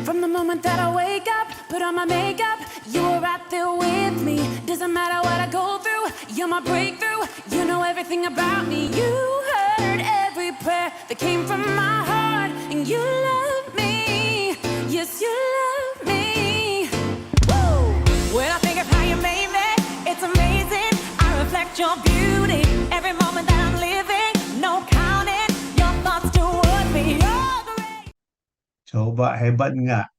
From the moment that I wake up, put on my makeup, you were right there with me. Doesn't matter what I go through, you're my breakthrough. You know everything about me. You heard every prayer that came from my heart, and you love me. Yes, you love me. Woo! When I think of how you made me, it's amazing. I reflect your beauty every moment that I'm living. No counting your thoughts toward me. You're great. Coba hebat nggak?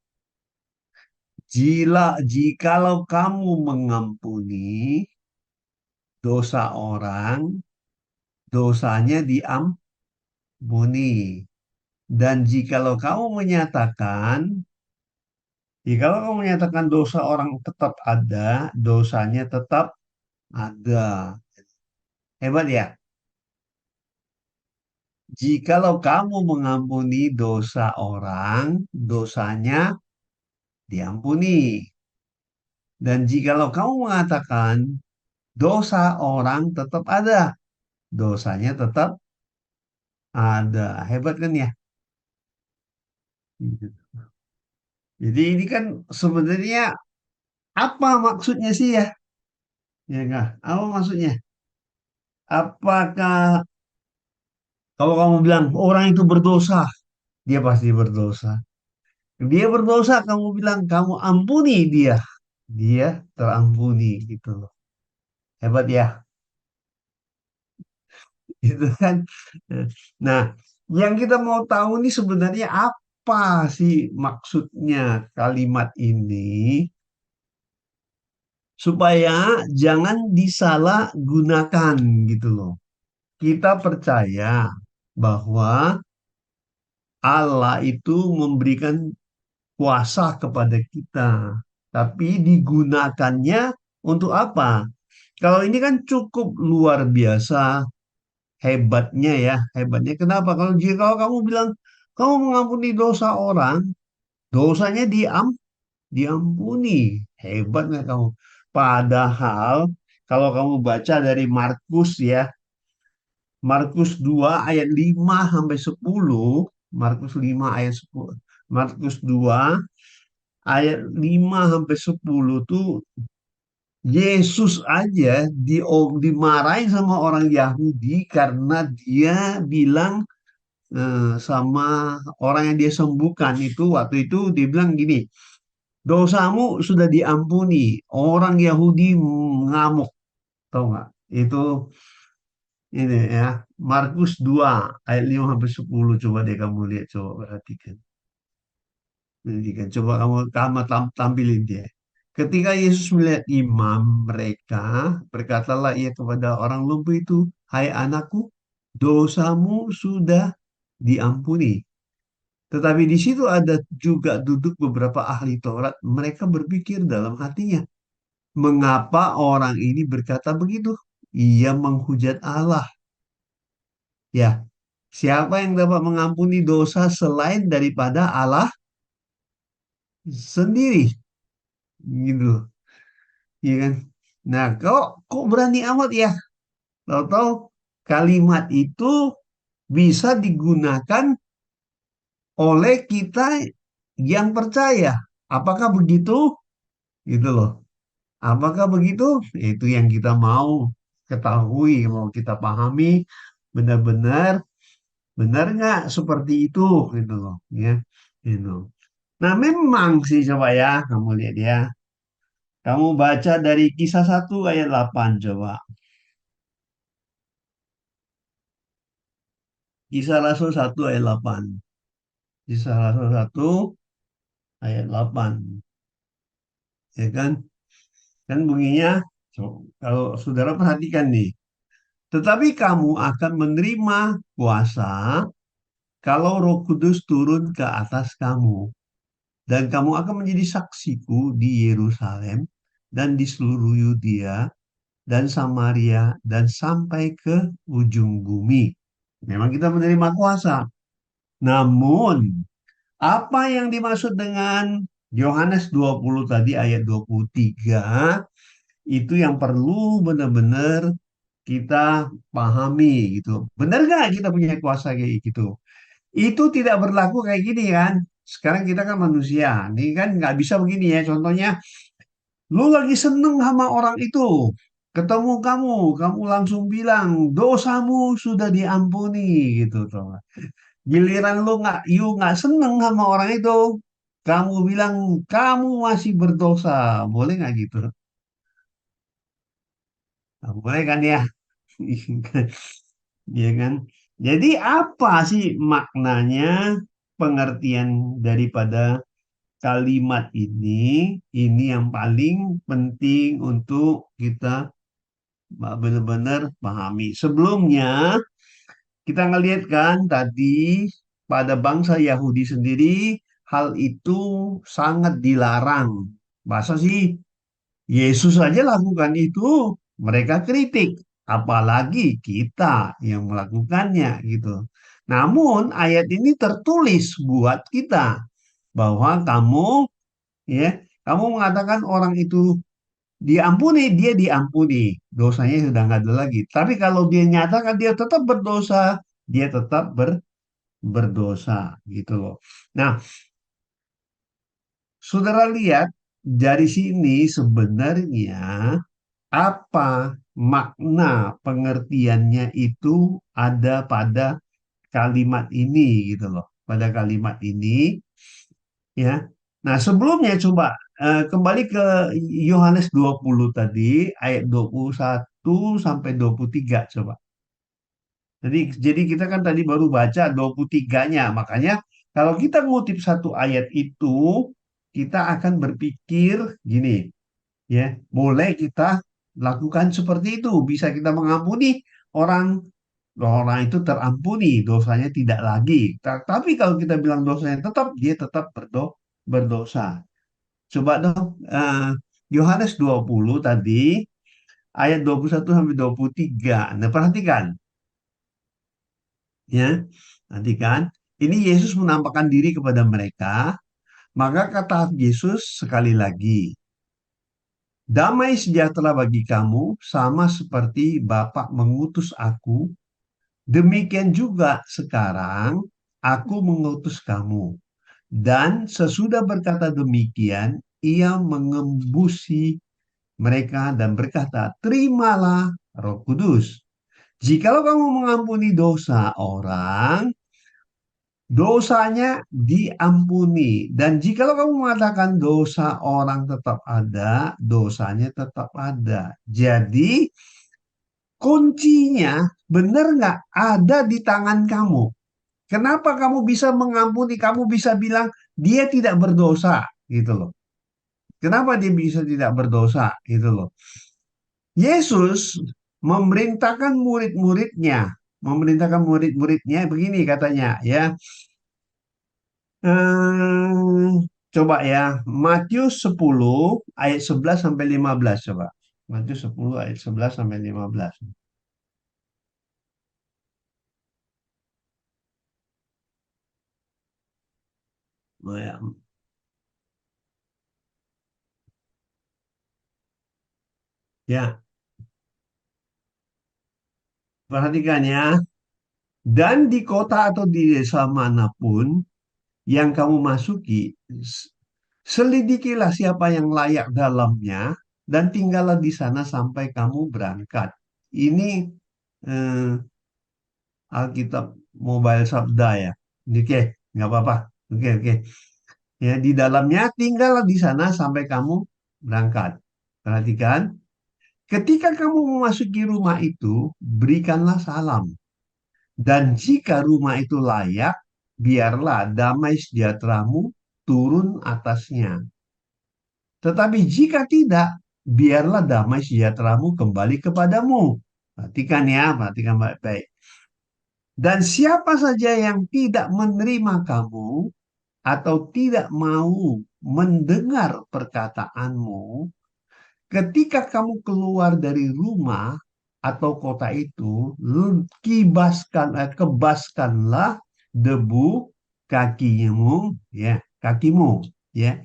Jikalau kamu mengampuni dosa orang, dosanya diampuni. Dan jikalau kamu menyatakan dosa orang tetap ada, dosanya tetap ada. Hebat ya? Jikalau kamu mengampuni dosa orang, dosanya diampuni. Dan jikalau kamu mengatakan dosa orang tetap ada, dosanya tetap ada. Hebat kan ya? Jadi ini kan sebenarnya apa maksudnya sih ya? Ya enggak? Apa maksudnya? Apakah kalau kamu bilang orang itu berdosa, dia pasti berdosa. Dia berdosa, kamu bilang kamu ampuni dia, dia terampuni gitu loh. Hebat ya, gitu kan? Nah, yang kita mau tahu nih sebenarnya apa sih maksudnya kalimat ini supaya jangan disalahgunakan gitu loh. Kita percaya bahwa Allah itu memberikan kuasa kepada kita, tapi digunakannya untuk apa? Kalau ini kan cukup luar biasa hebatnya ya, hebatnya kenapa? Kalau kamu bilang kamu mengampuni dosa orang, dosanya diampuni, hebat nggak kamu? Padahal kalau kamu baca dari Markus ya, Markus 2 ayat 5 sampai 10, Markus 5 ayat 10, Markus 2 ayat 5 sampai 10 tuh Yesus aja dimarahin sama orang Yahudi karena dia bilang sama orang yang dia sembuhkan itu waktu itu dia bilang gini, dosamu sudah diampuni. Orang Yahudi ngamuk, tau nggak? Itu ini ya, Markus 2 ayat 5 sampai 10 coba deh kamu lihat, coba perhatikan. Perhatikan, coba kamu tampilin dia. Ketika Yesus melihat imam mereka, berkatalah ia kepada orang lumpuh itu, "Hai anakku, dosamu sudah diampuni." Tetapi di situ ada juga duduk beberapa ahli Taurat. Mereka berpikir dalam hatinya, mengapa orang ini berkata begitu? Ia menghujat Allah. Ya, siapa yang dapat mengampuni dosa selain daripada Allah sendiri? Gitu, iya kan? Nah, kok berani amat ya? Tahu-tahu kalimat itu bisa digunakan oleh kita yang percaya. Apakah begitu? Gitu loh. Apakah begitu? Itu yang kita mau ketahui, mau kita pahami benar-benar benar nggak seperti itu gitu loh ya. Gitu. Nah, memang sih coba ya kamu lihat ya. Kamu baca dari Kisah 1 ayat 8 coba. Kisah Rasul 1 ayat 8. Kisah Rasul 1 ayat 8. Ya kan? Kan bunyinya, kalau saudara perhatikan nih. Tetapi kamu akan menerima kuasa kalau Roh Kudus turun ke atas kamu. Dan kamu akan menjadi saksiku di Yerusalem dan di seluruh Yudea dan Samaria dan sampai ke ujung bumi. Memang kita menerima kuasa. Namun, apa yang dimaksud dengan Yohanes 20 tadi ayat 23 itu yang perlu benar-benar kita pahami gitu. Benar nggak kita punya kuasa kayak gitu? Itu tidak berlaku kayak gini kan? Sekarang kita kan manusia, ini kan nggak bisa begini ya. Contohnya, lu lagi seneng sama orang itu, ketemu kamu langsung bilang dosamu sudah diampuni gitu tuh. Giliran lu nggak seneng sama orang itu, kamu bilang kamu masih berdosa, boleh nggak gitu? Nggak boleh kan ya? Iya kan? Jadi apa sih maknanya, pengertian daripada kalimat ini? Ini yang paling penting untuk kita benar-benar pahami. Sebelumnya kita ngelihat kan tadi pada bangsa Yahudi sendiri hal itu sangat dilarang. Masa sih Yesus saja lakukan itu, mereka kritik, apalagi kita yang melakukannya gitu. Namun ayat ini tertulis buat kita bahwa ya, kamu mengatakan orang itu diampuni, dia diampuni, dosanya sudah nggak ada lagi. Tapi kalau dia nyatakan dia tetap berdosa, dia tetap berdosa gitu loh. Nah, saudara lihat dari sini sebenarnya apa makna pengertiannya itu ada pada kalimat ini gitu loh. Pada kalimat ini ya. Nah, sebelumnya coba kembali ke Yohanes 20 tadi ayat 21 sampai 23 coba. Jadi kita kan tadi baru baca 23-nya. Makanya kalau kita ngutip satu ayat itu, kita akan berpikir gini, ya, boleh kita lakukan seperti itu, bisa kita mengampuni orang, orang itu terampuni, dosanya tidak lagi. Tapi kalau kita bilang dosanya tetap, dia tetap berdosa. Coba dong, Yohanes 20 tadi ayat 21 sampai 23. Nah, perhatikan ya. Perhatikan, ini Yesus menampakkan diri kepada mereka, maka kata Yesus sekali lagi, damai sejahtera bagi kamu, sama seperti Bapa mengutus aku, demikian juga sekarang aku mengutus kamu. Dan sesudah berkata demikian, ia mengembusi mereka dan berkata, terimalah Roh Kudus. Jikalau kamu mengampuni dosa orang, dosanya diampuni. Dan jikalau kamu mengatakan dosa orang tetap ada, dosanya tetap ada. Jadi kuncinya benar nggak ada di tangan kamu. Kenapa kamu bisa mengampuni? Kamu bisa bilang dia tidak berdosa, gitu loh. Kenapa dia bisa tidak berdosa, gitu loh. Yesus memerintahkan murid-muridnya begini katanya, ya. Hmm, coba ya, Matius 10 ayat 11 sampai 15 coba. Matius 10 ayat 11 sampai 15. Oh, ya. Ya, perhatikan ya. Dan di kota atau di desa manapun yang kamu masuki, selidikilah siapa yang layak dalamnya dan tinggallah di sana sampai kamu berangkat. Ini eh, Alkitab Mobile Sabda ya. Oke, nggak apa-apa. Oke, oke. Ya, di dalamnya tinggallah di sana sampai kamu berangkat. Perhatikan, ketika kamu memasuki rumah itu, berikanlah salam. Dan jika rumah itu layak, biarlah damai sejahteramu turun atasnya. Tetapi jika tidak, biarlah damai sejahteramu kembali kepadamu. Perhatikan ya, perhatikan baik-baik. Dan siapa saja yang tidak menerima kamu atau tidak mau mendengar perkataanmu, ketika kamu keluar dari rumah atau kota itu, kebaskanlah debu kakimu, ya, kakimu, ya.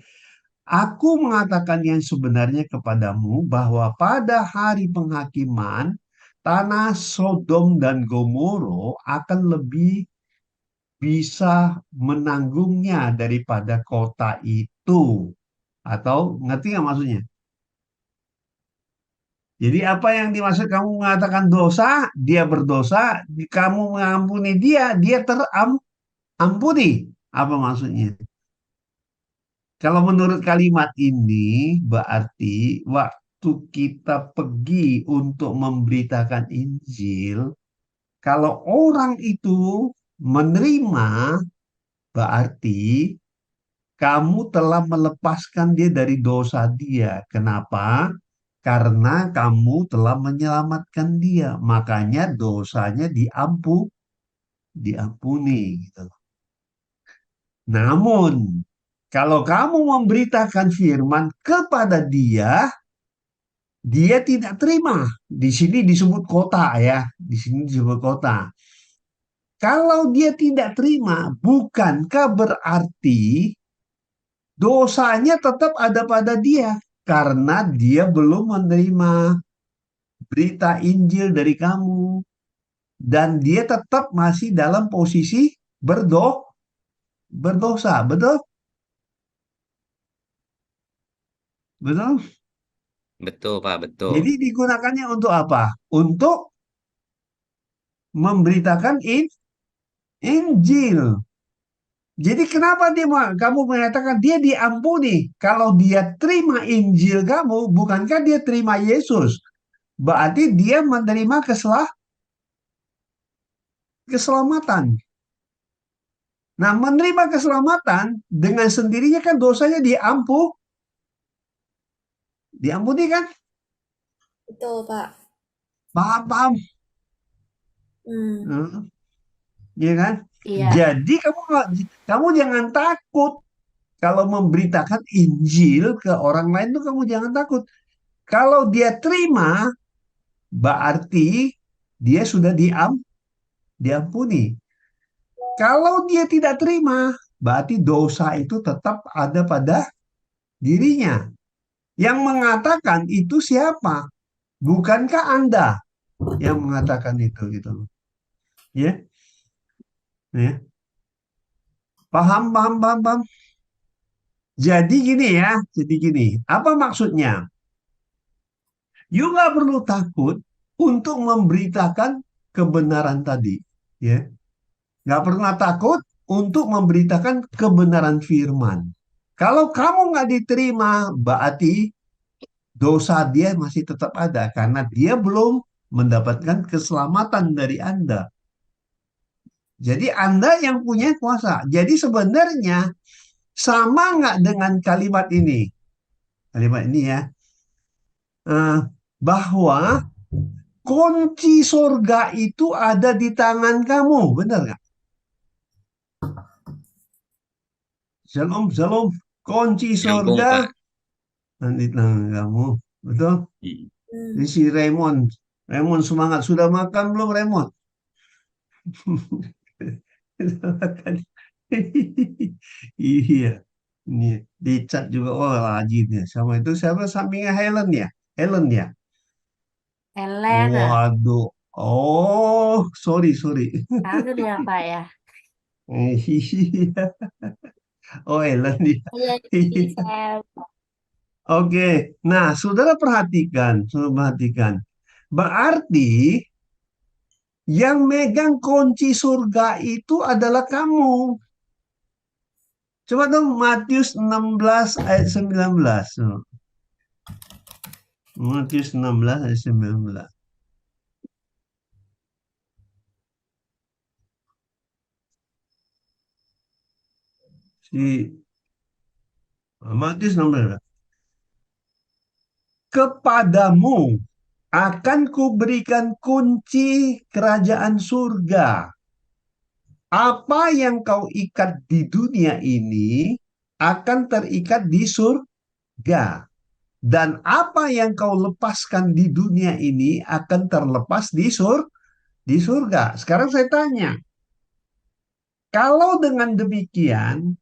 Aku mengatakan yang sebenarnya kepadamu bahwa pada hari penghakiman tanah Sodom dan Gomoro akan lebih bisa menanggungnya daripada kota itu. Atau ngerti nggak maksudnya? Jadi apa yang dimaksud kamu mengatakan dosa, dia berdosa, kamu mengampuni dia, dia terampuni. Apa maksudnya? Kalau menurut kalimat ini berarti waktu kita pergi untuk memberitakan Injil, kalau orang itu menerima, berarti kamu telah melepaskan dia dari dosa dia. Kenapa? Karena kamu telah menyelamatkan dia. Makanya dosanya diampuni. Gitu. Namun, kalau kamu memberitakan firman kepada dia, dia tidak terima. Di sini disebut kota ya. Di sini disebut kota. Kalau dia tidak terima, bukankah berarti dosanya tetap ada pada dia karena dia belum menerima berita Injil dari kamu dan dia tetap masih dalam posisi berdosa, betul? Betul? Betul, Pak, betul. Jadi digunakannya untuk apa? Untuk memberitakan Injil. Jadi kenapa kamu mengatakan dia diampuni? Kalau dia terima Injil kamu, bukankah dia terima Yesus? Berarti dia menerima keselamatan. Nah, menerima keselamatan dengan sendirinya kan dosanya diampuni kan? Betul, Pak. Paham, paham. Hmm. Hmm, ya kan? Iya. Jadi kamu jangan takut kalau memberitakan Injil ke orang lain tuh kamu jangan takut. Kalau dia terima, berarti dia sudah diampuni. Kalau dia tidak terima, berarti dosa itu tetap ada pada dirinya. Yang mengatakan itu siapa? Bukankah Anda yang mengatakan itu gitu loh. Ya, ya. Paham, paham, paham, paham. Jadi gini ya, jadi gini. Apa maksudnya? You nggak perlu takut untuk memberitakan kebenaran tadi. Ya, nggak pernah takut untuk memberitakan kebenaran firman. Kalau kamu nggak diterima, berarti dosa dia masih tetap ada karena dia belum mendapatkan keselamatan dari Anda. Jadi Anda yang punya kuasa. Jadi sebenarnya sama nggak dengan kalimat ini? Kalimat ini ya. Eh, bahwa kunci surga itu ada di tangan kamu. Benar nggak? Shalom, shalom. Kunci Nyambung, surga Pak. ada di tangan kamu. Betul? Hmm. Ini si Raymond. Raymond semangat. Sudah makan belum Raymond? Sudah makan. Iya. Ini di chat juga. Oh rajin ya. Sama itu siapa sampingnya Helen ya? Helen ya? Elena. Waduh. Oh, sorry, sorry. Kangen ya, Pak ya? Iya. Oh, Ellen ya. Iya, jadi Iya. saya Oke. Nah, saudara perhatikan, saudara perhatikan. Berarti yang megang kunci surga itu adalah kamu. Coba dong Matius 16 ayat 19. Matius 16 ayat 19. Si Matius 16. Kepadamu akan kuberikan kunci kerajaan surga. Apa yang kau ikat di dunia ini akan terikat di surga. Dan apa yang kau lepaskan di dunia ini akan terlepas di surga. Sekarang saya tanya, kalau dengan demikian,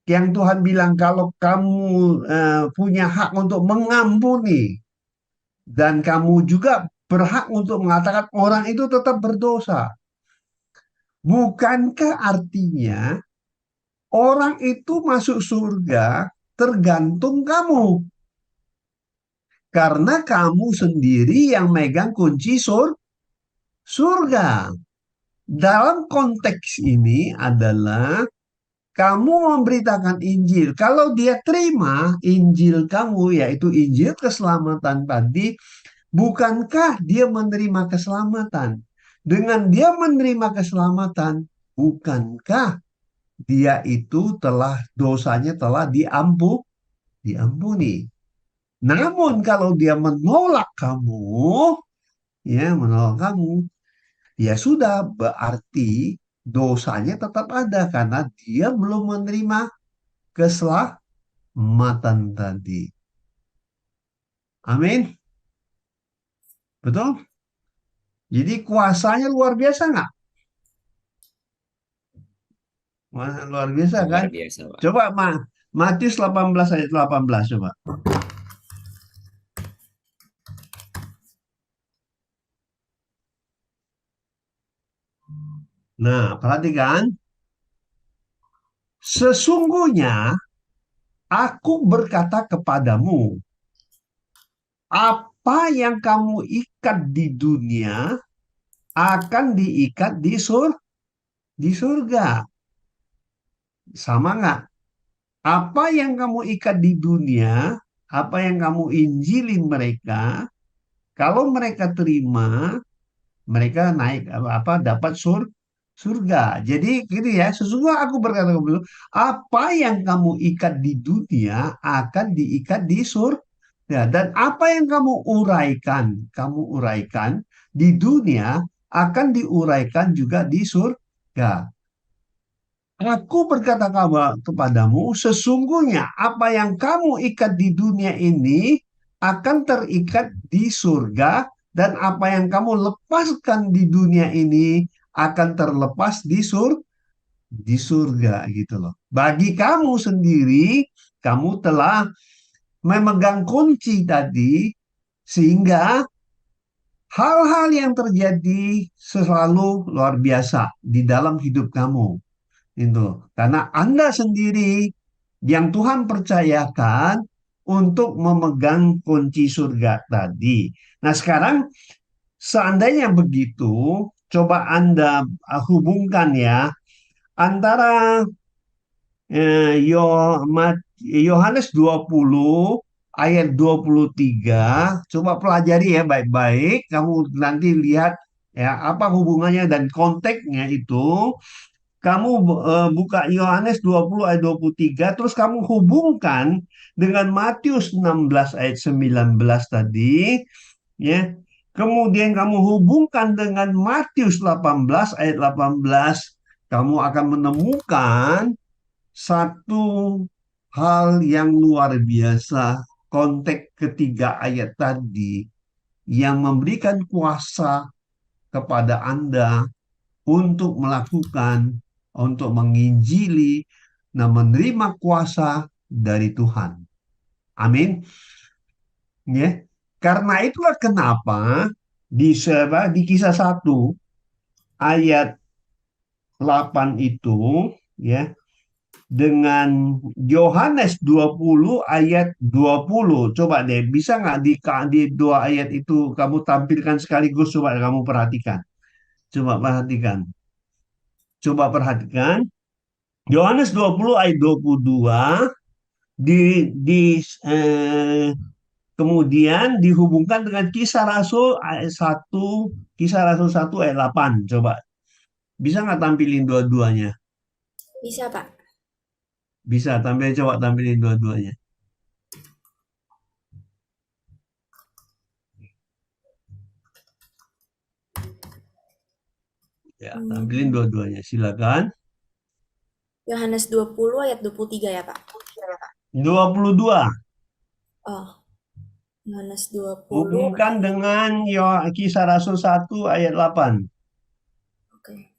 yang Tuhan bilang kalau kamu punya hak untuk mengampuni dan kamu juga berhak untuk mengatakan orang itu tetap berdosa. Bukankah artinya orang itu masuk surga tergantung kamu? Karena kamu sendiri yang megang kunci surga. Dalam konteks ini adalah kamu memberitakan Injil. Kalau dia terima Injil kamu, yaitu Injil keselamatan tadi, bukankah dia menerima keselamatan? Dengan dia menerima keselamatan, bukankah dia itu telah dosanya telah diampuni? Namun kalau dia menolak kamu, ya sudah berarti dosanya tetap ada karena dia belum menerima keselamatan tadi. Amin. Betul? Jadi kuasanya luar biasa nggak? Luar biasa kan? Luar biasa, Pak. Coba Matius 18 ayat 18 coba. Nah, perhatikan. Sesungguhnya aku berkata kepadamu, apa yang kamu ikat di dunia akan diikat di surga. Sama nggak? Apa yang kamu ikat di dunia, apa yang kamu injilin mereka, kalau mereka terima, mereka naik dapat surga. Jadi gitu ya, sesungguhnya aku berkata kepada apa yang kamu ikat di dunia akan diikat di surga, dan apa yang kamu uraikan di dunia akan diuraikan juga di surga. Aku berkata kepadamu, sesungguhnya apa yang kamu ikat di dunia ini akan terikat di surga, dan apa yang kamu lepaskan di dunia ini akan terlepas di surga gitu loh. Bagi kamu sendiri, kamu telah memegang kunci tadi, sehingga hal-hal yang terjadi selalu luar biasa di dalam hidup kamu. Itu karena Anda sendiri yang Tuhan percayakan untuk memegang kunci surga tadi. Nah, sekarang seandainya begitu, coba Anda hubungkan ya antara Yohanes 20 ayat 23. Coba pelajari ya baik-baik. Kamu nanti lihat ya apa hubungannya dan konteksnya itu. Kamu buka Yohanes 20 ayat 23, terus kamu hubungkan dengan Matius 16 ayat 19 tadi, ya. Kemudian kamu hubungkan dengan Matius 18 ayat 18, kamu akan menemukan satu hal yang luar biasa. Konteks ketiga ayat tadi yang memberikan kuasa kepada Anda untuk melakukan, untuk menginjili, dan menerima kuasa dari Tuhan. Amin. Ya. Karena itulah kenapa di Kisah 1 ayat 8 itu, ya, dengan Yohanes 20 ayat 20. Coba deh, bisa nggak di dua ayat itu kamu tampilkan sekaligus, coba kamu perhatikan. Coba perhatikan. Coba perhatikan. Yohanes 20 ayat 22 kemudian dihubungkan dengan Kisah Rasul ayat 1, Kisah Rasul 1 ayat 8. Coba. Bisa nggak tampilin dua-duanya? Bisa, Pak. Bisa, coba tampilin dua-duanya. Ya, tampilin dua-duanya. Silakan. Yohanes 20 ayat 23 ya, Pak? 22. Oh, Yohanes 20 Hubungkan ayat. dengan Kisah Rasul 1 ayat 8. Oke.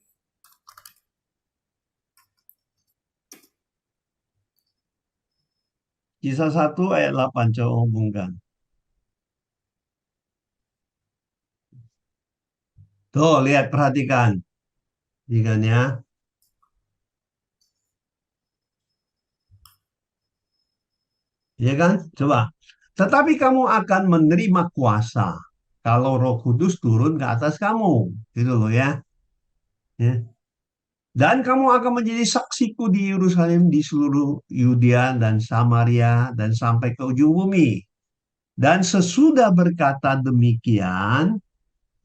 Kisah 1 ayat 8, coba hubungkan. Tuh, lihat, perhatikan. Iya kan ya? Iya kan? Coba. Tetapi kamu akan menerima kuasa kalau Roh Kudus turun ke atas kamu. Gitu loh ya. Ya. Dan kamu akan menjadi saksiku di Yerusalem, di seluruh Yudea dan Samaria, dan sampai ke ujung bumi. Dan sesudah berkata demikian,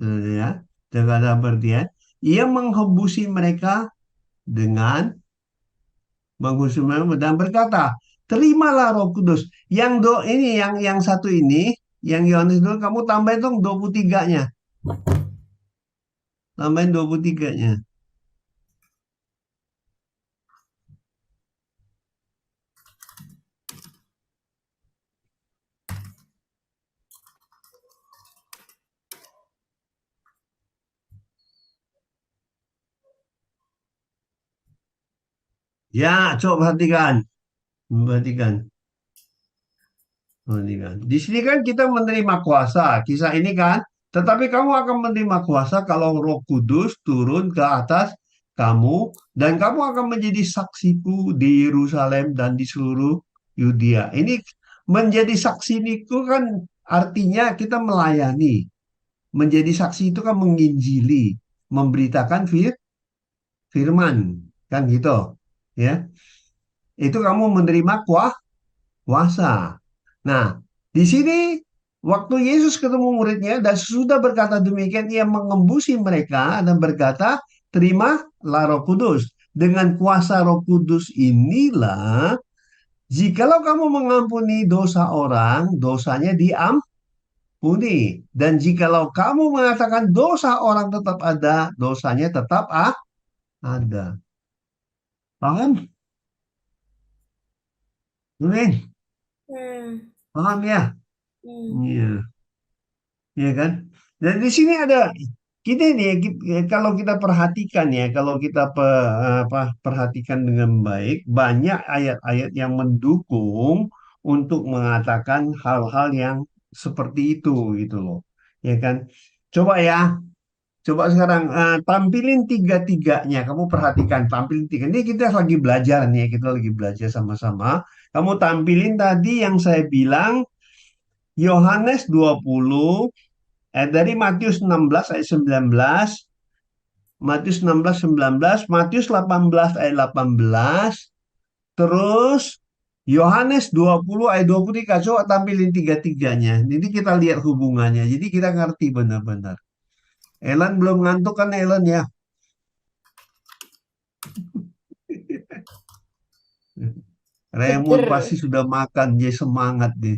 ya, dengan berarti ia menghembusi mereka dengan menghembusi mereka dan berkata, terimalah Roh Kudus. Yang ini, yang satu ini, yang Yohanes dulu, kamu tambahin dong 23-nya. Tambahin 23-nya. Ya, coba perhatikan. Perhatikan. Perhatikan. Di sini kan kita menerima kuasa. Kisah ini kan. Tetapi kamu akan menerima kuasa kalau Roh Kudus turun ke atas kamu. Dan kamu akan menjadi saksiku di Yerusalem dan di seluruh Yudea. Ini menjadi saksi itu kan artinya kita melayani. Menjadi saksi itu kan menginjili. Memberitakan firman. Kan gitu. Ya. Itu kamu menerima kuasa. Nah, di sini waktu Yesus ketemu muridnya dan sesudah berkata demikian, ia mengembusi mereka dan berkata, terimalah Roh Kudus. Dengan kuasa Roh Kudus inilah, jikalau kamu mengampuni dosa orang, dosanya diampuni. Dan jikalau kamu mengatakan dosa orang tetap ada, dosanya tetap ada. Paham? Nurin, Hmm. paham ya? Hmm. Iya. Ya kan? Dan di sini ada kita nih kalau kita perhatikan ya, kalau kita perhatikan dengan baik, banyak ayat-ayat yang mendukung untuk mengatakan hal-hal yang seperti itu gitu loh. Ya kan? Coba ya, coba sekarang tampilin tiga-tiganya. Kamu perhatikan, tampilin tiga. Ini kita lagi belajar nih, ya, kita lagi belajar sama-sama. Kamu tampilin tadi yang saya bilang Yohanes 20 dari Matius 16 ayat 19, Matius 16 19, Matius 18 ayat 18, terus Yohanes 20 ayat 23. Coba tampilin tiga-tiganya. Jadi kita lihat hubungannya. Jadi kita ngerti benar-benar. Ellen belum ngantuk kan Ellen ya? Raymond pasti Seger. sudah makan, dia semangat deh.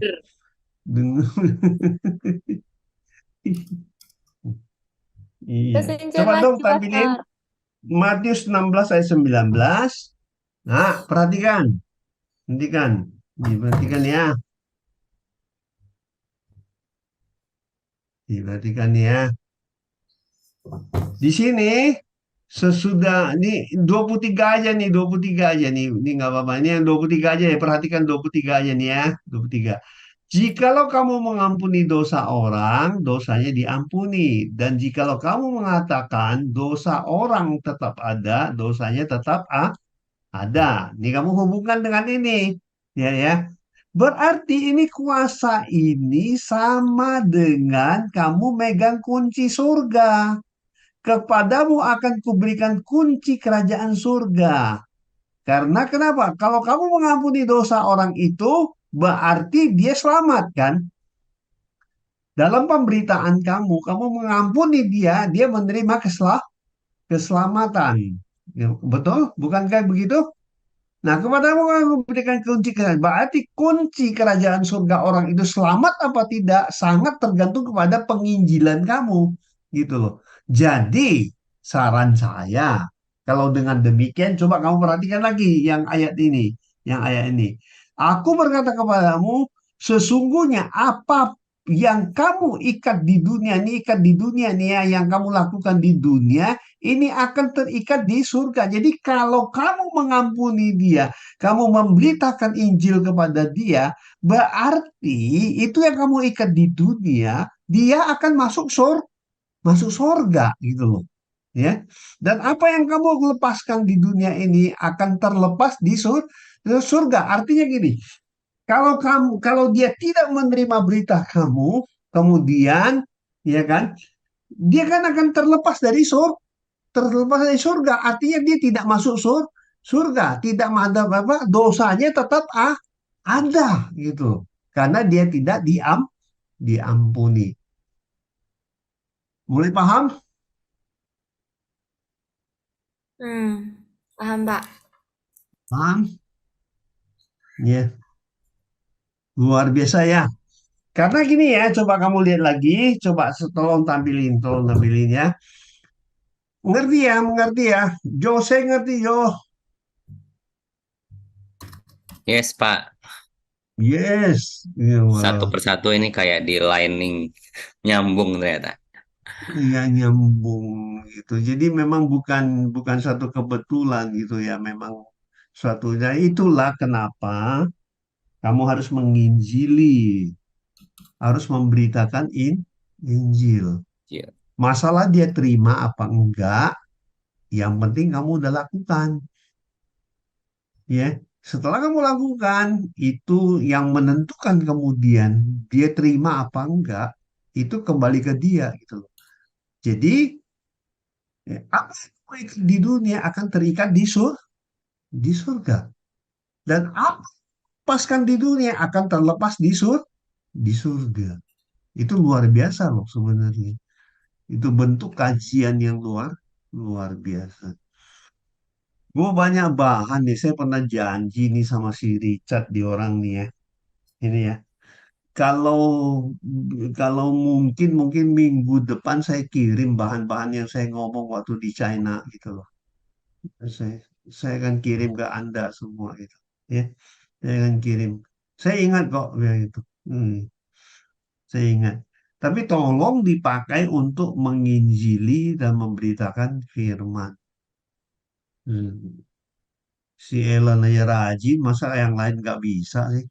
Iya. Kesenja Coba dong lagi, tampilin Pastor. Matius 16 ayat 19. Nah, perhatikan. Perhatikan. Diperhatikan ya. Diperhatikan ya. Di sini sesudah ini 23 aja nih, 23 aja nih. Ini nggak apa-apa. Ini yang 23 aja ya. Perhatikan 23 aja nih ya. 23. Jikalau kamu mengampuni dosa orang, dosanya diampuni. Dan jikalau kamu mengatakan dosa orang tetap ada, dosanya tetap ada. Ini kamu hubungkan dengan ini. Ya ya. Berarti ini kuasa ini sama dengan kamu megang kunci surga. Kepadamu akan kuberikan kunci kerajaan surga. Karena kenapa? Kalau kamu mengampuni dosa orang itu, berarti dia selamat kan? Dalam pemberitaan kamu mengampuni dia, dia menerima keselamatan. Ya, betul? Bukan kayak begitu? Nah, kepadamu akan memberikan kunci kerajaan. Berarti kunci kerajaan surga orang itu selamat apa tidak sangat tergantung kepada penginjilan kamu, gitu loh. Jadi, saran saya, kalau dengan demikian, coba kamu perhatikan lagi yang ayat ini. Aku berkata kepadamu, sesungguhnya apa yang kamu ikat di dunia ini, ikat di dunia nih ya, yang kamu lakukan di dunia, ini akan terikat di surga. Jadi kalau kamu mengampuni dia, kamu memberitakan Injil kepada dia, berarti itu yang kamu ikat di dunia, dia akan masuk surga gitu loh. ya. Dan apa yang kamu lepaskan di dunia ini akan terlepas di surga. Artinya gini, kalau dia tidak menerima berita kamu, kemudian ya kan, dia kan akan terlepas dari surga. Artinya dia tidak masuk surga, tidak ada apa, dosanya tetap ada gitu. Karena dia tidak diampuni. Mulai paham? Paham, Pak. Paham? Ya, luar biasa ya. Karena gini ya, coba kamu lihat lagi, coba tolong tampilin ya. Mengerti ya. Jose ngerti, Jo. Yes, Pak. Yes. Ya, Satu wah. persatu ini kayak di lining nyambung ternyata. Iya, nyambung gitu. Jadi memang bukan bukan satu kebetulan gitu ya. Memang suatunya itulah kenapa kamu harus menginjili, harus memberitakan Injil. Iya. Masalah dia terima apa enggak, yang penting kamu udah lakukan. Ya, setelah kamu lakukan, itu yang menentukan kemudian dia terima apa enggak, itu kembali ke dia gitu loh. Jadi, ya, apa yang terikat di dunia akan terikat di surga. Dan apa yang lepaskan di dunia akan terlepas di surga. Itu luar biasa loh sebenarnya. Itu bentuk kajian yang luar luar biasa. Gue banyak bahan nih. Saya pernah janji nih sama si Richard di orang nih ya. Ini ya. Kalau kalau mungkin minggu depan saya kirim bahan-bahan yang saya ngomong waktu di China gitu loh. Saya saya akan kirim ke Anda semua itu. Ya, saya akan kirim. Saya ingat kok ya itu. Saya ingat. Tapi tolong dipakai untuk menginjili dan memberitakan firman. Hmm. Si Ellen aja rajin, masa yang lain nggak bisa sih?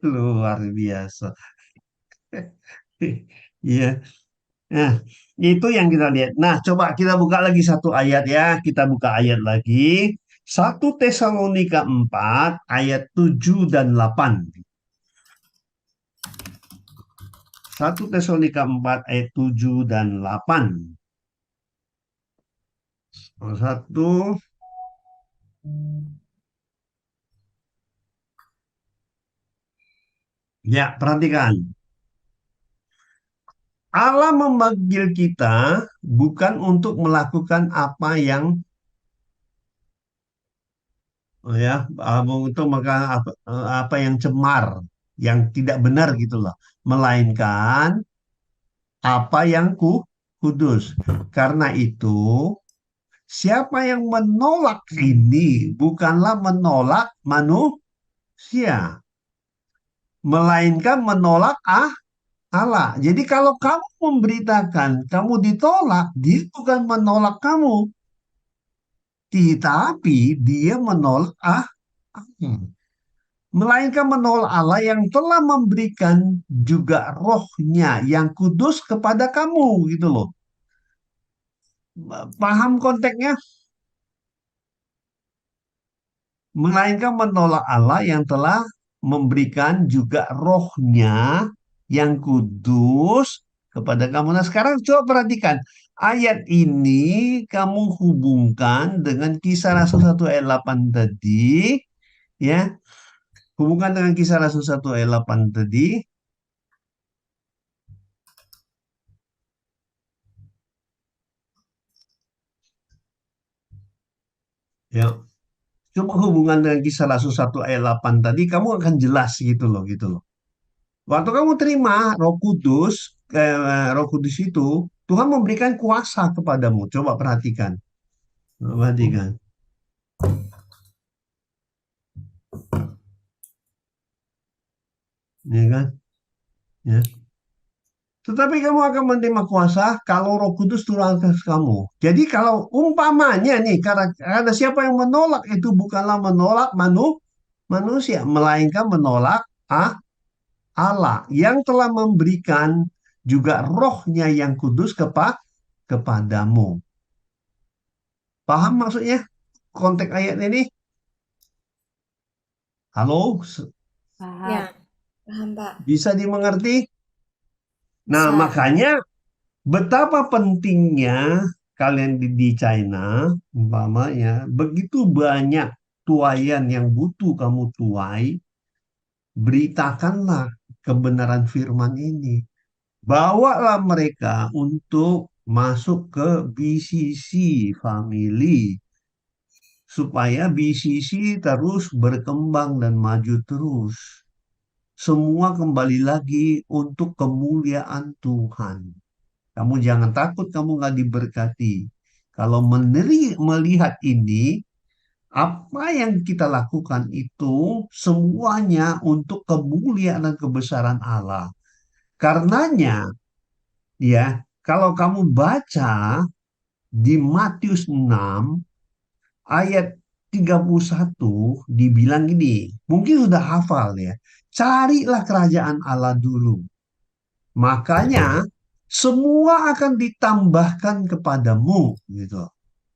Luar biasa. Iya. Nah, itu yang kita lihat. Nah, coba kita buka lagi satu ayat ya. Kita buka ayat lagi. 1 Tesalonika 4 ayat 7 dan 8. 1 Tesalonika 4 ayat 7 dan 8. Satu, ya perhatikan. Allah memanggil kita bukan untuk melakukan apa yang ya untuk melakukan apa yang cemar, yang tidak benar gitu loh, melainkan apa yang kudus. Karena itu, siapa yang menolak ini bukanlah menolak manusia, melainkan menolak Allah. Jadi kalau kamu memberitakan kamu ditolak, dia bukan menolak kamu, tetapi dia menolak melainkan menolak Allah yang telah memberikan juga rohnya yang kudus kepada kamu gitu loh. Paham konteksnya? Melainkan menolak Allah yang telah memberikan juga rohnya yang kudus kepada kamu. Nah sekarang coba perhatikan. Ayat ini kamu hubungkan dengan Kisah Rasul 1 ayat 8 tadi. Ya, hubungkan dengan Kisah Rasul 1 ayat 8 tadi. Ya, coba hubungan dengan Kisah Rasul 1 ayat 8 tadi, kamu akan jelas gitu loh, gitu loh. Waktu kamu terima Roh Kudus itu, Tuhan memberikan kuasa kepadamu. Coba perhatikan. Perhatikan. Ya kan? Ya. Tetapi kamu akan menerima kuasa kalau Roh Kudus turun ke kamu. Jadi kalau umpamanya nih, karena siapa yang menolak itu bukanlah menolak manusia, melainkan menolak Allah yang telah memberikan juga Roh-Nya yang kudus kepadamu. Paham maksudnya konteks ayat ini? Halo, Ya, Paham. paham Pak. bisa dimengerti? Nah, Bisa. makanya betapa pentingnya kalian di China, umpamanya, begitu banyak tuaian yang butuh kamu tuai, beritakanlah kebenaran firman ini. Bawalah mereka untuk masuk ke BCC family, supaya BCC terus berkembang dan maju terus. Semua kembali lagi untuk kemuliaan Tuhan. Kamu jangan takut kamu nggak diberkati. Kalau melihat ini, apa yang kita lakukan itu semuanya untuk kemuliaan dan kebesaran Allah. Karenanya, ya, kalau kamu baca di Matius 6 ayat 31 dibilang gini, mungkin sudah hafal ya. Carilah kerajaan Allah dulu. Makanya semua akan ditambahkan kepadamu gitu.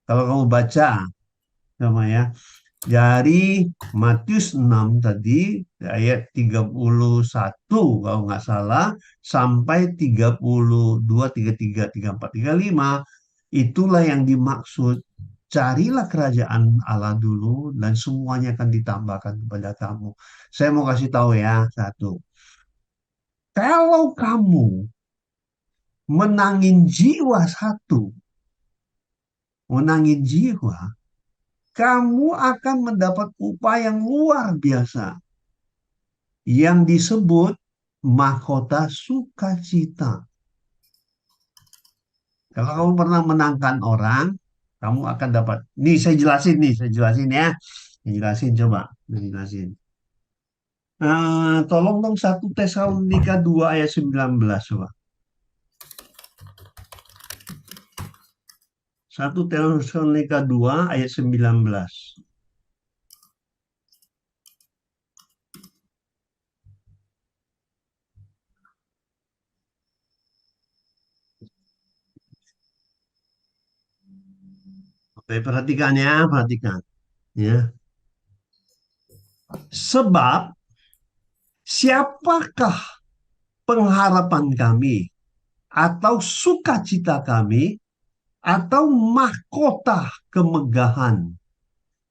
Kalau kamu baca namanya dari Matius 6 tadi ayat 31 kalau nggak salah sampai 32, 33, 34, 35 itulah yang dimaksud. Carilah kerajaan Allah dulu dan semuanya akan ditambahkan kepada kamu. Saya mau kasih tahu ya satu. Kalau kamu menangin jiwa satu, menangin jiwa, kamu akan mendapat upah yang luar biasa yang disebut mahkota sukacita. Kalau kamu pernah menangkan orang, kamu akan dapat. Nih, saya jelasin ya. Saya jelasin coba, saya jelasin. Tolong dong 1 Tesalonika 2 ayat 19 coba. 1 Tesalonika 2 ayat 19. Oke, perhatikan ya, perhatikan. Ya. Sebab siapakah pengharapan kami atau sukacita kami atau mahkota kemegahan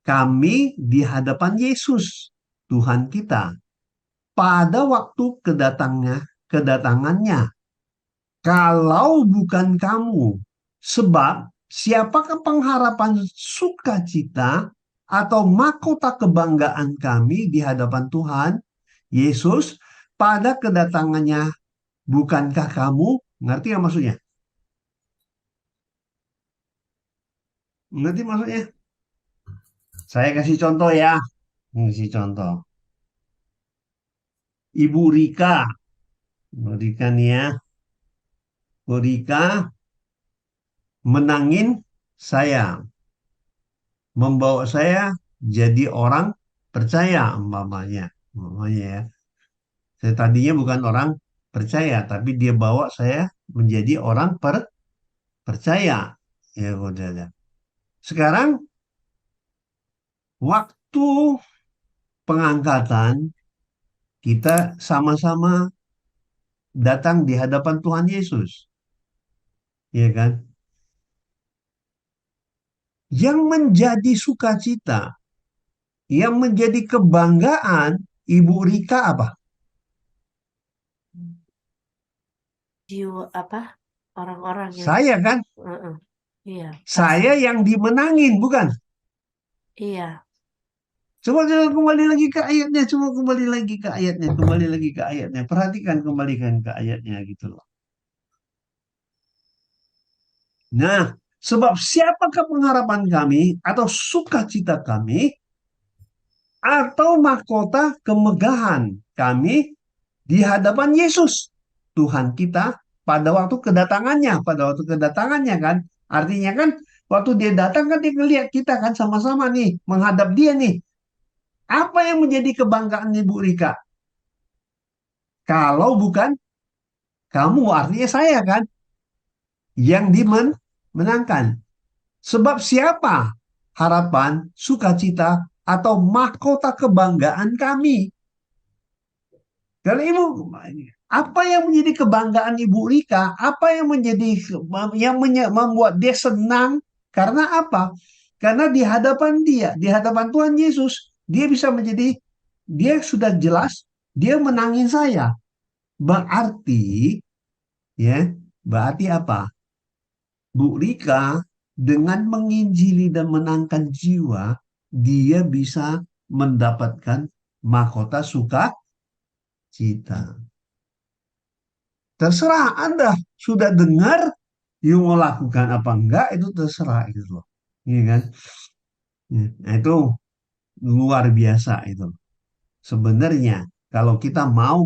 kami di hadapan Yesus Tuhan kita pada waktu kedatangannya. Kalau bukan kamu, sebab siapakah pengharapan sukacita atau mahkota kebanggaan kami di hadapan Tuhan Yesus pada kedatangannya? Bukankah kamu? Ngerti nggak maksudnya? Ngerti maksudnya? Saya kasih contoh ya. Kasih contoh. Ibu Rika. Ibu Rika nih ya. Ibu Rika menangin saya. Membawa saya jadi orang percaya umpamanya. Umpamanya ya. Saya tadinya bukan orang percaya, tapi dia bawa saya menjadi orang percaya. Ya, udah. Sekarang waktu pengangkatan kita sama-sama datang di hadapan Tuhan Yesus. Ya kan? Yang menjadi sukacita, yang menjadi kebanggaan Ibu Rika apa? Jiwa apa? Orang-orang yang Saya kan? Heeh. Iya, Saya yang dimenangin, bukan? iya. Coba kembali lagi ke ayatnya, coba kembali lagi ke ayatnya, kembali lagi ke ayatnya. Perhatikan, kembalikan ke ayatnya gitu loh. Nah, sebab siapakah pengharapan kami atau sukacita kami atau mahkota kemegahan kami di hadapan Yesus Tuhan kita pada waktu kedatangannya kan, artinya kan waktu dia datang kan dia ngelihat kita kan sama-sama nih menghadap dia nih. Apa yang menjadi kebanggaan Ibu Rika? Kalau bukan Kamu artinya saya kan yang dimenangkan. Sebab siapa harapan, sukacita, atau mahkota kebanggaan kami? Kalau Ibu, apa yang menjadi kebanggaan Ibu Rika? Apa yang membuat dia senang? Karena apa? Karena di hadapan dia, di hadapan Tuhan Yesus, dia sudah jelas, dia menangin saya. Berarti, ya, berarti apa? Bu Rika dengan menginjili dan menangkan jiwa, dia bisa mendapatkan mahkota sukacita. Terserah Anda sudah dengar, you mau lakukan apa enggak, itu terserah itu loh. Iya kan? Nah, itu luar biasa itu. Sebenarnya kalau kita mau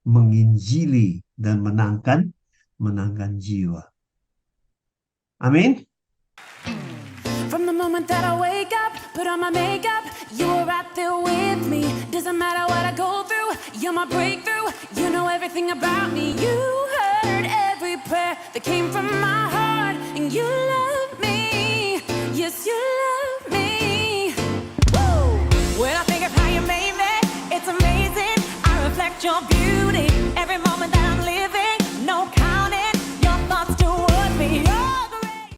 menginjili dan menangkan jiwa. Amin. From the moment that I wake up, put on my makeup, you were right there with me. Doesn't matter what I go through, you're my breakthrough. You know everything about me. You heard every prayer that came from my heart, and you love me. Yes, you love me. Woo! When I think of how you made me, it's amazing. I reflect your beauty.